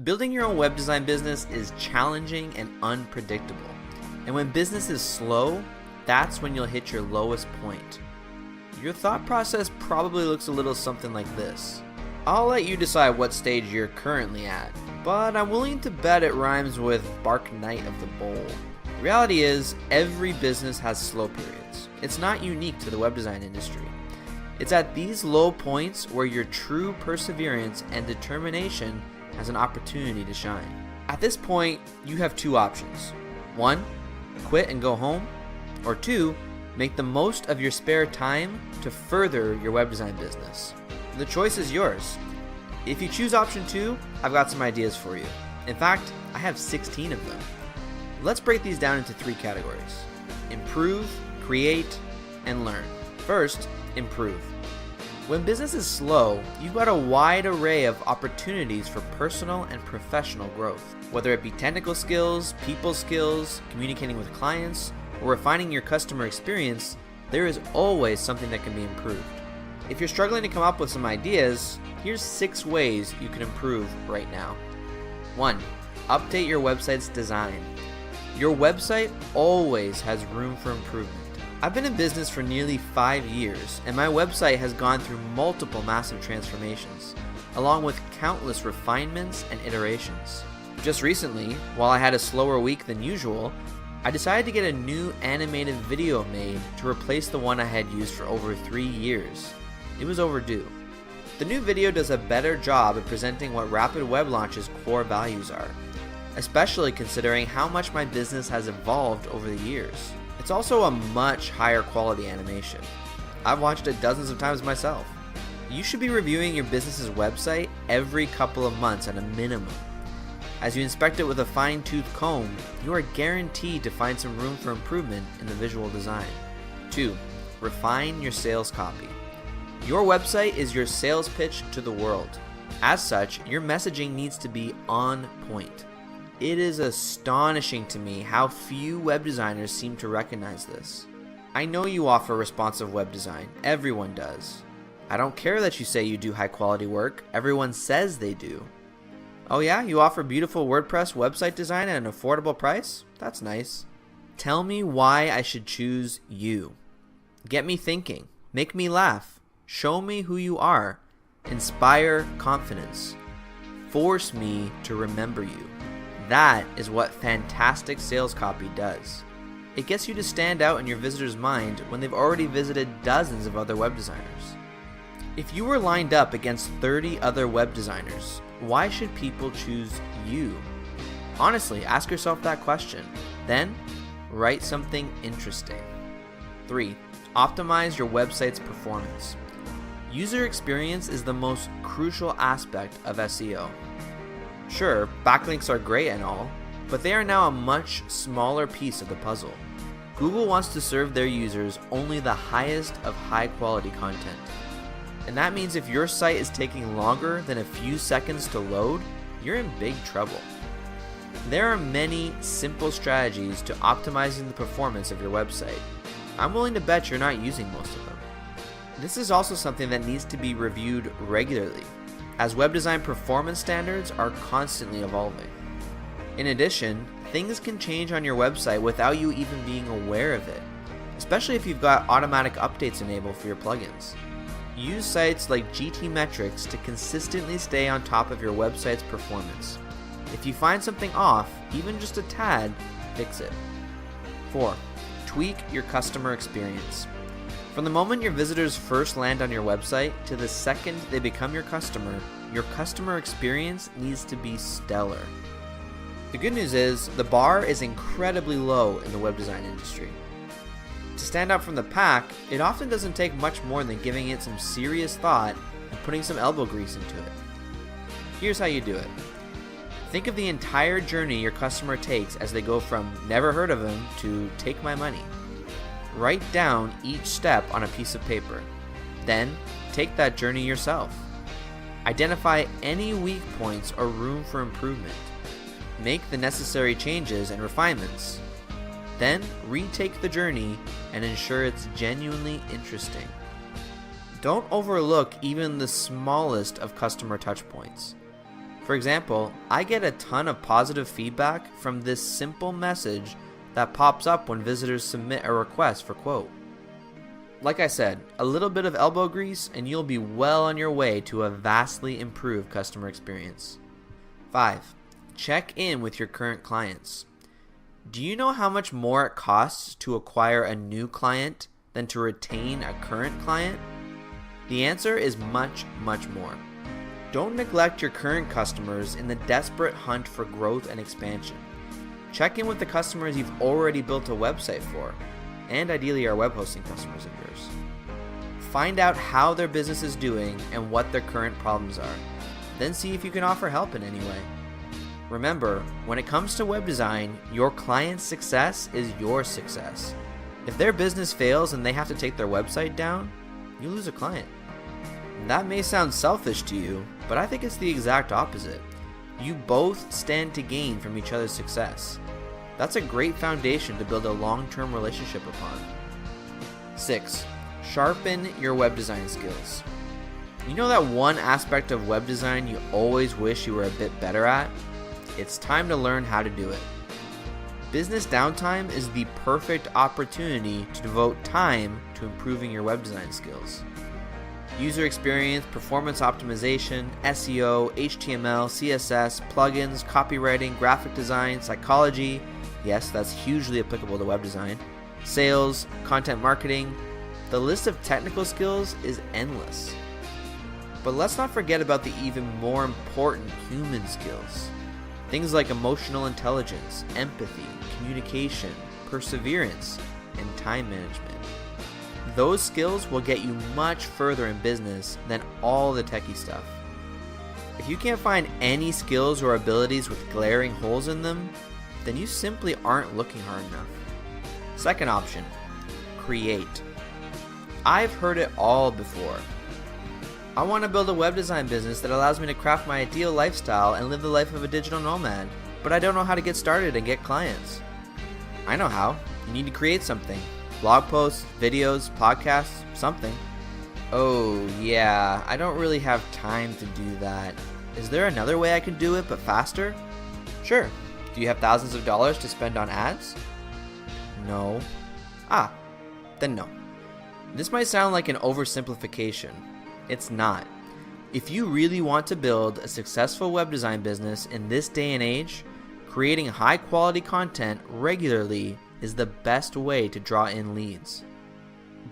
Building your own web design business is challenging and unpredictable. And when business is slow, that's when you'll hit your lowest point. Your thought process probably looks a little something like this. I'll let you decide what stage you're currently at, but I'm willing to bet it rhymes with Bark Knight of the Bowl. The reality is, every business has slow periods. It's not unique to the web design industry. It's at these low points where your true perseverance and determination has an opportunity to shine. At this point, you have two options. 1, quit and go home, or 2, make the most of your spare time to further your web design business. The choice is yours. If you choose option 2, I've got some ideas for you. In fact, I have 16 of them. Let's break these down into 3 categories: improve, create, and learn. First, improve. When business is slow, you've got a wide array of opportunities for personal and professional growth. Whether it be technical skills, people skills, communicating with clients, or refining your customer experience, there is always something that can be improved. If you're struggling to come up with some ideas, here's 6 ways you can improve right now. 1. Update your website's design. Your website always has room for improvement. I've been in business for nearly 5 years, and my website has gone through multiple massive transformations, along with countless refinements and iterations. Just recently, while I had a slower week than usual, I decided to get a new animated video made to replace the one I had used for over 3 years. It was overdue. The new video does a better job at presenting what RapidWebLaunch's core values are, especially considering how much my business has evolved over the years. It's also a much higher quality animation. I've watched it dozens of times myself. You should be reviewing your business's website every couple of months at a minimum. As you inspect it with a fine-tooth comb, you are guaranteed to find some room for improvement in the visual design. 2. Refine your sales copy. Your website is your sales pitch to the world. As such, your messaging needs to be on point. It is astonishing to me how few web designers seem to recognize this. I know you offer responsive web design. Everyone does. I don't care that you say you do high quality work. Everyone says they do. Oh yeah, you offer beautiful WordPress website design at an affordable price? That's nice. Tell me why I should choose you. Get me thinking. Make me laugh. Show me who you are. Inspire confidence. Force me to remember you. That is what fantastic sales copy does. It gets you to stand out in your visitor's mind when they've already visited dozens of other web designers. If you were lined up against 30 other web designers, why should people choose you? Honestly, ask yourself that question. Then, write something interesting. 3. Optimize your website's performance. User experience is the most crucial aspect of SEO. Sure, backlinks are great and all, but they are now a much smaller piece of the puzzle. Google wants to serve their users only the highest of high quality content. And that means if your site is taking longer than a few seconds to load, you're in big trouble. There are many simple strategies to optimizing the performance of your website. I'm willing to bet you're not using most of them. This is also something that needs to be reviewed regularly, as web design performance standards are constantly evolving. In addition, things can change on your website without you even being aware of it, especially if you've got automatic updates enabled for your plugins. Use sites like GTmetrix to consistently stay on top of your website's performance. If you find something off, even just a tad, fix it. 4. Tweak your customer experience. From the moment your visitors first land on your website to the second they become your customer experience needs to be stellar. The good news is, the bar is incredibly low in the web design industry. To stand out from the pack, it often doesn't take much more than giving it some serious thought and putting some elbow grease into it. Here's how you do it. Think of the entire journey your customer takes as they go from never heard of him to take my money. Write down each step on a piece of paper. Then, take that journey yourself. Identify any weak points or room for improvement. Make the necessary changes and refinements. Then, retake the journey and ensure it's genuinely interesting. Don't overlook even the smallest of customer touchpoints. For example, I get a ton of positive feedback from this simple message that pops up when visitors submit a request for quote. Like I said, a little bit of elbow grease and you'll be well on your way to a vastly improved customer experience. 5. Check in with your current clients. Do you know how much more it costs to acquire a new client than to retain a current client? The answer is much, much more. Don't neglect your current customers in the desperate hunt for growth and expansion. Check in with the customers you've already built a website for, and ideally are web hosting customers of yours. Find out how their business is doing and what their current problems are. Then see if you can offer help in any way. Remember, when it comes to web design, your client's success is your success. If their business fails and they have to take their website down, you lose a client. That may sound selfish to you, but I think it's the exact opposite. You both stand to gain from each other's success. That's a great foundation to build a long-term relationship upon. 6. Sharpen your web design skills. You know that one aspect of web design you always wish you were a bit better at? It's time to learn how to do it. Business downtime is the perfect opportunity to devote time to improving your web design skills. User experience, performance optimization, SEO, HTML, CSS, plugins, copywriting, graphic design, psychology, yes, that's hugely applicable to web design, sales, content marketing. The list of technical skills is endless. But let's not forget about the even more important human skills. Things like emotional intelligence, empathy, communication, perseverance, and time management. Those skills will get you much further in business than all the techie stuff. If you can't find any skills or abilities with glaring holes in them, then you simply aren't looking hard enough. Second option, create. I've heard it all before. I want to build a web design business that allows me to craft my ideal lifestyle and live the life of a digital nomad, but I don't know how to get started and get clients. I know how. You need to create something. Blog posts, videos, podcasts, something. Oh yeah, I don't really have time to do that. Is there another way I can do it but faster? Sure. Do you have thousands of dollars to spend on ads? No. Then no. This might sound like an oversimplification. It's not. If you really want to build a successful web design business in this day and age, creating high quality content regularly is the best way to draw in leads.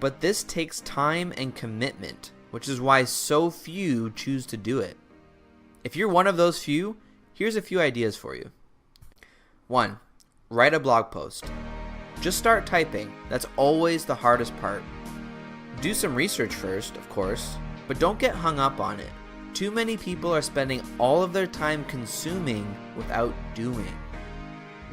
But this takes time and commitment, which is why so few choose to do it. If you're one of those few, here's a few ideas for you. 1. Write a blog post. Just start typing. That's always the hardest part. Do some research first, of course, but don't get hung up on it. Too many people are spending all of their time consuming without doing.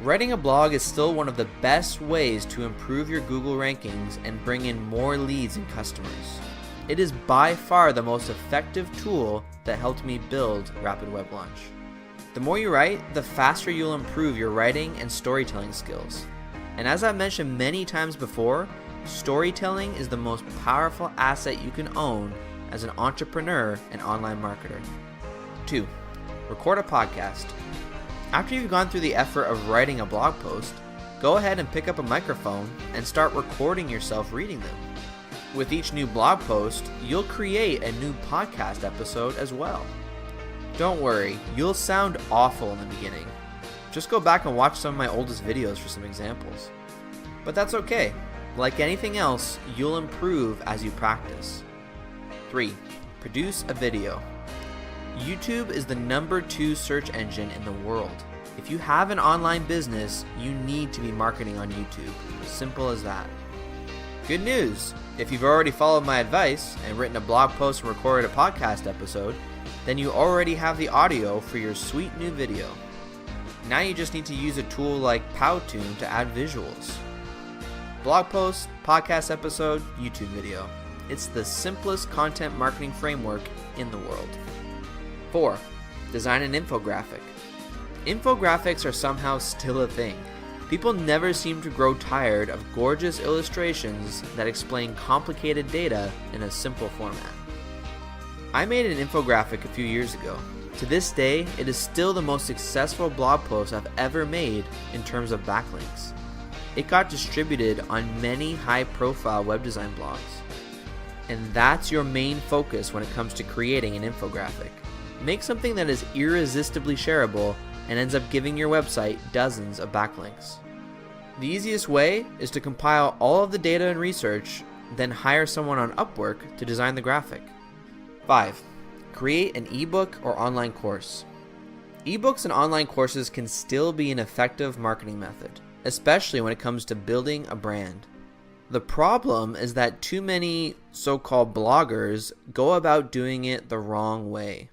Writing a blog is still one of the best ways to improve your Google rankings and bring in more leads and customers. It is by far the most effective tool that helped me build RapidWebLaunch. The more you write, the faster you'll improve your writing and storytelling skills. And as I've mentioned many times before, storytelling is the most powerful asset you can own as an entrepreneur and online marketer. 2. Record a podcast. After you've gone through the effort of writing a blog post, go ahead and pick up a microphone and start recording yourself reading them. With each new blog post, you'll create a new podcast episode as well. Don't worry, you'll sound awful in the beginning. Just go back and watch some of my oldest videos for some examples. But that's okay. Like anything else, you'll improve as you practice. 3. Produce a video. YouTube is the #2 search engine in the world. If you have an online business, you need to be marketing on YouTube. Simple as that. Good news! If you've already followed my advice and written a blog post and recorded a podcast episode, then you already have the audio for your sweet new video. Now you just need to use a tool like Powtoon to add visuals. Blog post, podcast episode, YouTube video. It's the simplest content marketing framework in the world. 4. Design an infographic. Infographics are somehow still a thing. People never seem to grow tired of gorgeous illustrations that explain complicated data in a simple format. I made an infographic a few years ago. To this day, it is still the most successful blog post I've ever made in terms of backlinks. It got distributed on many high-profile web design blogs. And that's your main focus when it comes to creating an infographic. Make something that is irresistibly shareable and ends up giving your website dozens of backlinks. The easiest way is to compile all of the data and research, then hire someone on Upwork to design the graphic. 5. Create an ebook or online course. Ebooks and online courses can still be an effective marketing method, especially when it comes to building a brand. The problem is that too many so-called bloggers go about doing it the wrong way.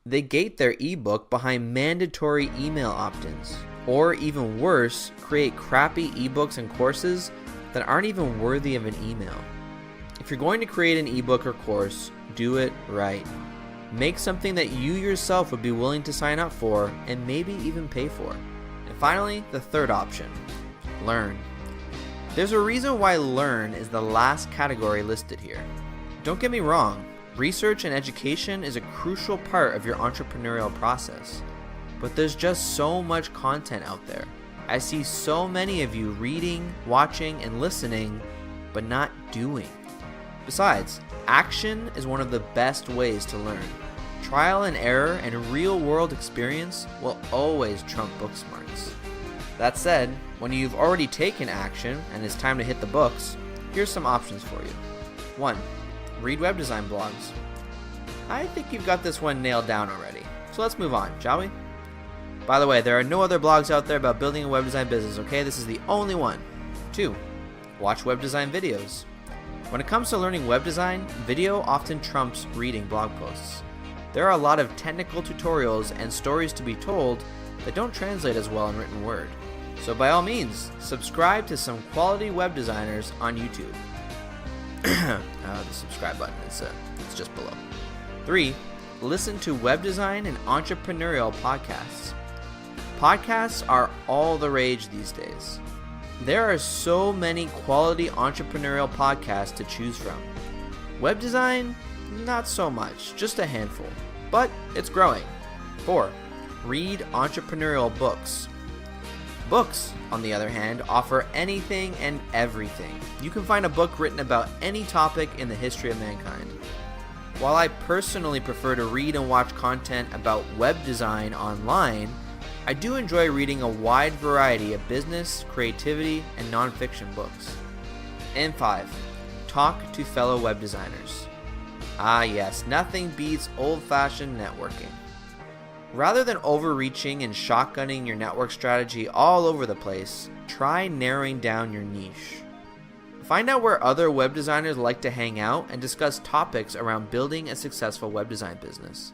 They gate their ebook behind mandatory email opt-ins, or even worse, create crappy ebooks and courses that aren't even worthy of an email. If you're going to create an ebook or course, do it right. Make something that you yourself would be willing to sign up for and maybe even pay for. And finally, the third option, learn. There's a reason why learn is the last category listed here. Don't get me wrong, research and education is a crucial part of your entrepreneurial process, but there's just so much content out there. I see so many of you reading, watching, and listening, but not doing. Besides, action is one of the best ways to learn. Trial and error and real-world experience will always trump book smarts. That said, when you've already taken action and it's time to hit the books, here's some options for you. 1. Read web design blogs. I think you've got this one nailed down already, so let's move on, shall we? By the way, there are no other blogs out there about building a web design business, okay? This is the only one. 2. Watch web design videos. When it comes to learning web design, video often trumps reading blog posts. There are a lot of technical tutorials and stories to be told that don't translate as well in written word. So by all means, subscribe to some quality web designers on YouTube. The subscribe button is it's just below. 3. Listen to web design and entrepreneurial podcasts. Podcasts are all the rage these days. There are so many quality entrepreneurial podcasts to choose from. Web design? Not so much, just a handful. But it's growing. 4. Read entrepreneurial books. Books, on the other hand, offer anything and everything. You can find a book written about any topic in the history of mankind. While I personally prefer to read and watch content about web design online, I do enjoy reading a wide variety of business, creativity, and nonfiction books. And 5. Talk to fellow web designers. Ah yes, nothing beats old-fashioned networking. Rather than overreaching and shotgunning your network strategy all over the place, try narrowing down your niche. Find out where other web designers like to hang out and discuss topics around building a successful web design business.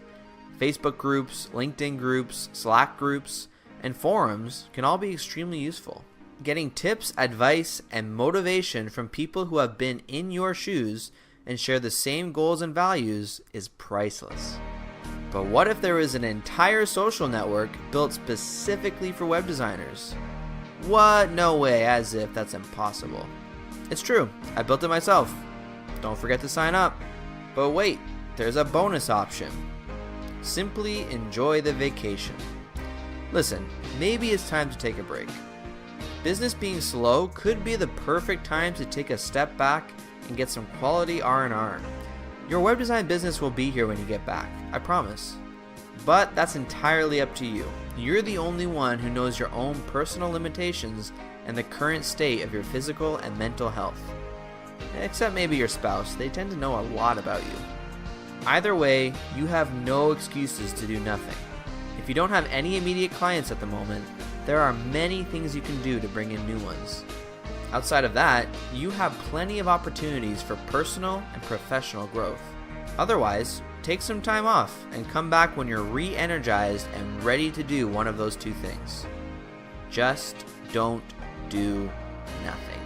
Facebook groups, LinkedIn groups, Slack groups, and forums can all be extremely useful. Getting tips, advice, and motivation from people who have been in your shoes and share the same goals and values is priceless. But what if there was an entire social network built specifically for web designers? What? No way, as if that's impossible. It's true, I built it myself. Don't forget to sign up. But wait, there's a bonus option. Simply enjoy the vacation. Listen, maybe it's time to take a break. Business being slow could be the perfect time to take a step back and get some quality R&R. Your web design business will be here when you get back, I promise. But that's entirely up to you. You're the only one who knows your own personal limitations and the current state of your physical and mental health. Except maybe your spouse, they tend to know a lot about you. Either way, you have no excuses to do nothing. If you don't have any immediate clients at the moment, there are many things you can do to bring in new ones. Outside of that, you have plenty of opportunities for personal and professional growth. Otherwise, take some time off and come back when you're re-energized and ready to do one of those two things. Just don't do nothing.